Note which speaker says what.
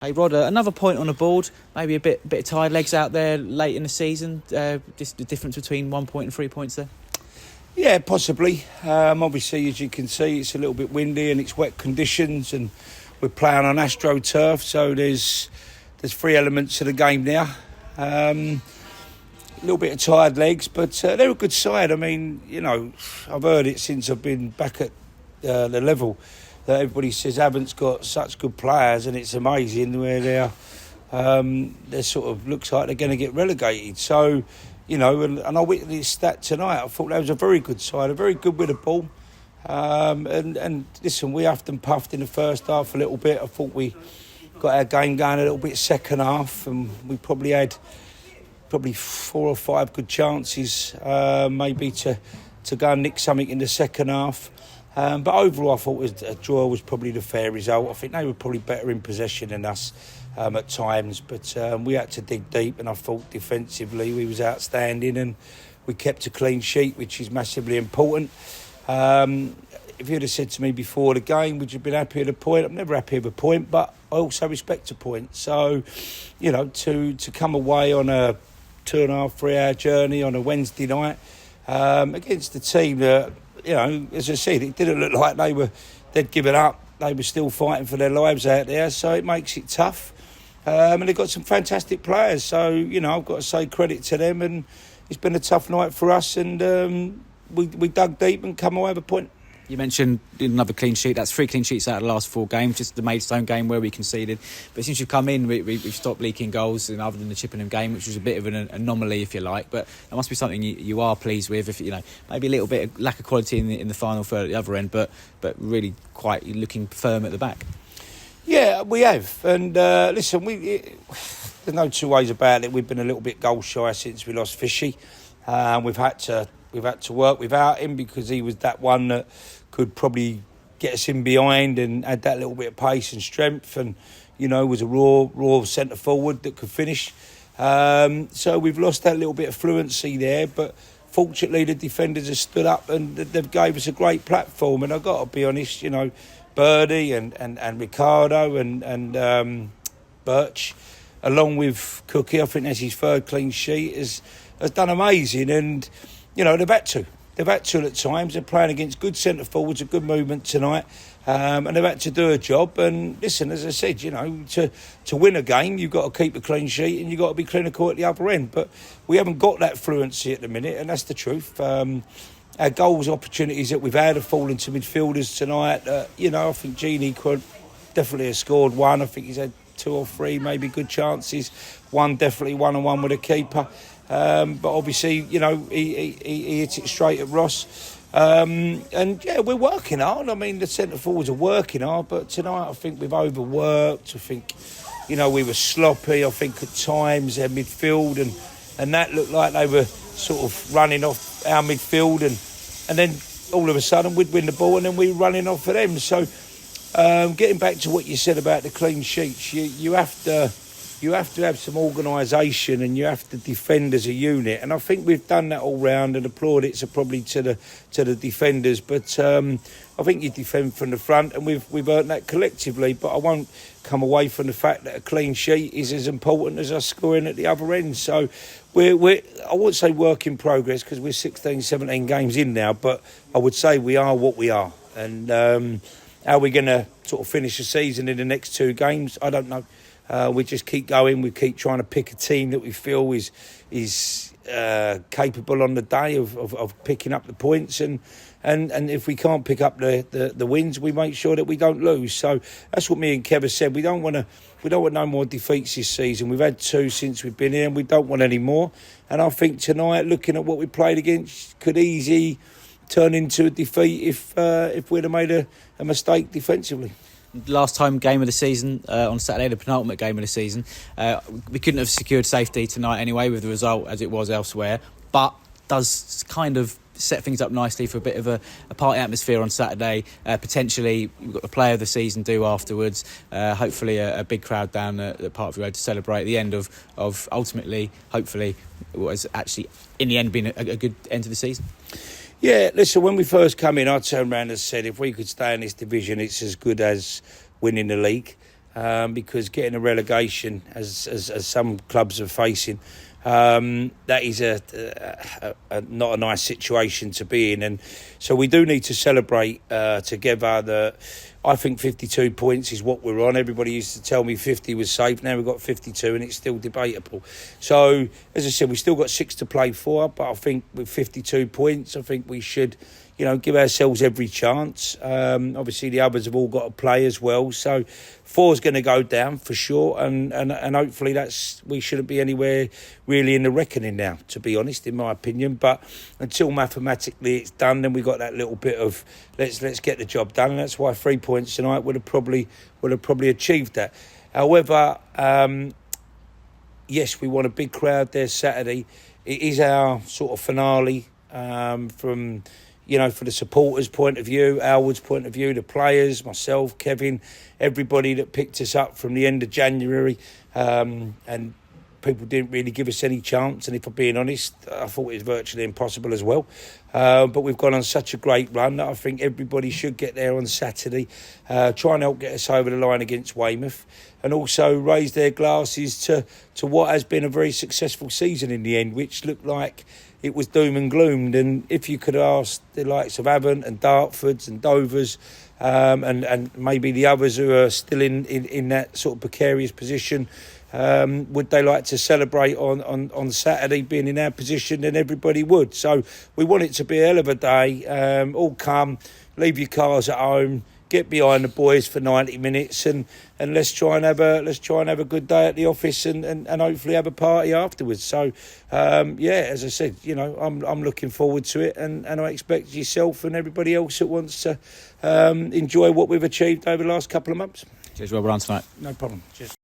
Speaker 1: Hey Rod, another point on the board. Maybe a bit of tired legs out there late in the season. Just the difference between 1 point and 3 points there.
Speaker 2: Yeah, possibly. Obviously, as you can see, it's a little bit windy and it's wet conditions, and we're playing on AstroTurf, so there's three elements to the game now. A little bit of tired legs, but they're a good side. I mean, I've heard it since I've been back at the level that everybody says Havant's got such good players, and it's amazing where they're sort of looks like they're going to get relegated. So, and I witnessed that tonight. I thought that was a very good side, a very good with the ball. And listen, we huffed and puffed in the first half a little bit. I thought we got our game going a little bit second half, and we probably had 4 or 5 good chances, maybe to go and nick something in the second half. But overall, I thought a draw was probably the fair result. I think they were probably better in possession than us at times, but we had to dig deep, and I thought defensively we was outstanding, and we kept a clean sheet, which is massively important. If you'd have said to me before the game, would you have been happy with a point? I'm never happy with a point, but I also respect a point. So, to come away on a 2.5, 3 hour journey on a Wednesday night against a team that, as I said, it didn't look like they'd given up. They were still fighting for their lives out there, so it makes it tough. And they've got some fantastic players, so, I've got to say credit to them, and it's been a tough night for us, and we dug deep and come away with a point.
Speaker 1: You mentioned another clean sheet. That's 3 clean sheets out of the last 4 games, just the Maidstone game where we conceded. But since you've come in, we've stopped leaking goals, and other than the Chippenham game, which was a bit of an anomaly, if you like. But that must be something you are pleased with. If maybe a little bit of lack of quality in the final third at the other end, but really quite looking firm at the back.
Speaker 2: Yeah, we have. And listen, there's no two ways about it. We've been a little bit goal shy since we lost Fishy. We've had to work without him, because he was that one that could probably get us in behind and add that little bit of pace and strength, and was a raw centre forward that could finish. So we've lost that little bit of fluency there, but fortunately the defenders have stood up and they've gave us a great platform. And I've got to be honest, Birdie and Ricardo and Birch, along with Cookie, I think that's his 3rd clean sheet, has done amazing. And they've had to at times. They're playing against good centre forwards, a good movement tonight, and they've had to do a job. And listen, as I said, to win a game, you've got to keep a clean sheet, and you've got to be clinical at the other end. But we haven't got that fluency at the minute, and that's the truth. Our goals opportunities that we've had have fallen to midfielders tonight. I think Genie could definitely have scored 1. I think he's had 2 or 3 maybe good chances. 1 definitely 1-on-1 with a keeper. But obviously, he hit it straight at Ross. And yeah, we're working hard. I mean, the centre forwards are working hard, but tonight I think we've overworked. I think, we were sloppy. I think at times their midfield and that looked like they were sort of running off our midfield, and then all of a sudden we'd win the ball and then we were running off for them. So getting back to what you said about the clean sheets, you have to have some organisation, and you have to defend as a unit. And I think we've done that all round, and plaudits are probably to the defenders. But I think you defend from the front, and we've earned that collectively. But I won't come away from the fact that a clean sheet is as important as us scoring at the other end. So we're I wouldn't say work in progress, because we're 16, 17 games in now, but I would say we are what we are. And how we're going to sort of finish the season in the next 2 games, I don't know. We just keep going. We keep trying to pick a team that we feel is capable on the day of picking up the points, and if we can't pick up the wins, we make sure that we don't lose. So that's what me and Kev have said. We don't want no more defeats this season. We've had 2 since we've been here, and we don't want any more. And I think tonight, looking at what we played against, could easily turn into a defeat if we'd have made a mistake defensively.
Speaker 1: Last time game of the season on Saturday, the penultimate game of the season. We couldn't have secured safety tonight anyway with the result as it was elsewhere, but does kind of set things up nicely for a bit of a party atmosphere on Saturday. Potentially, we've got the player of the season due afterwards. Hopefully a big crowd down the Parkview Road to celebrate the end of ultimately, hopefully, what has actually in the end been a good end to the season.
Speaker 2: Yeah, listen, when we first come in, I turned around and said, if we could stay in this division, it's as good as winning the league. because getting a relegation, as some clubs are facing, that is not a nice situation to be in. And so we do need to celebrate together that I think 52 points is what we're on. Everybody used to tell me 50 was safe. Now we've got 52 and it's still debatable. So, as I said, we've still got 6 to play for, but I think with 52 points, I think we should, give ourselves every chance. Obviously, the others have all got to play as well. So 4's going to go down for sure, and hopefully we shouldn't be anywhere really in the reckoning now, to be honest, in my opinion. But until mathematically it's done, then we got that little bit of let's get the job done, and that's why 3 points tonight would have probably achieved that. However, yes, we want a big crowd there Saturday. It is our sort of finale from. For the supporters' point of view, Alwood's point of view, the players, myself, Kevin, everybody that picked us up from the end of January, and people didn't really give us any chance. And if I'm being honest, I thought it was virtually impossible as well. But we've gone on such a great run that I think everybody should get there on Saturday, try and help get us over the line against Weymouth, and also raise their glasses to what has been a very successful season in the end, which looked like it was doom and gloom. And if you could ask the likes of Havant and Dartfords and Dovers and maybe the others who are still in that sort of precarious position, would they like to celebrate on Saturday being in our position, then everybody would. So we want it to be a hell of a day. All come, leave your cars at home, get behind the boys for 90 minutes and let's try and have a good day at the office and hopefully have a party afterwards. So as I said, I'm looking forward to it, and I expect yourself and everybody else that wants to enjoy what we've achieved over the last couple of months.
Speaker 1: Cheers, well done tonight.
Speaker 2: No problem. Cheers.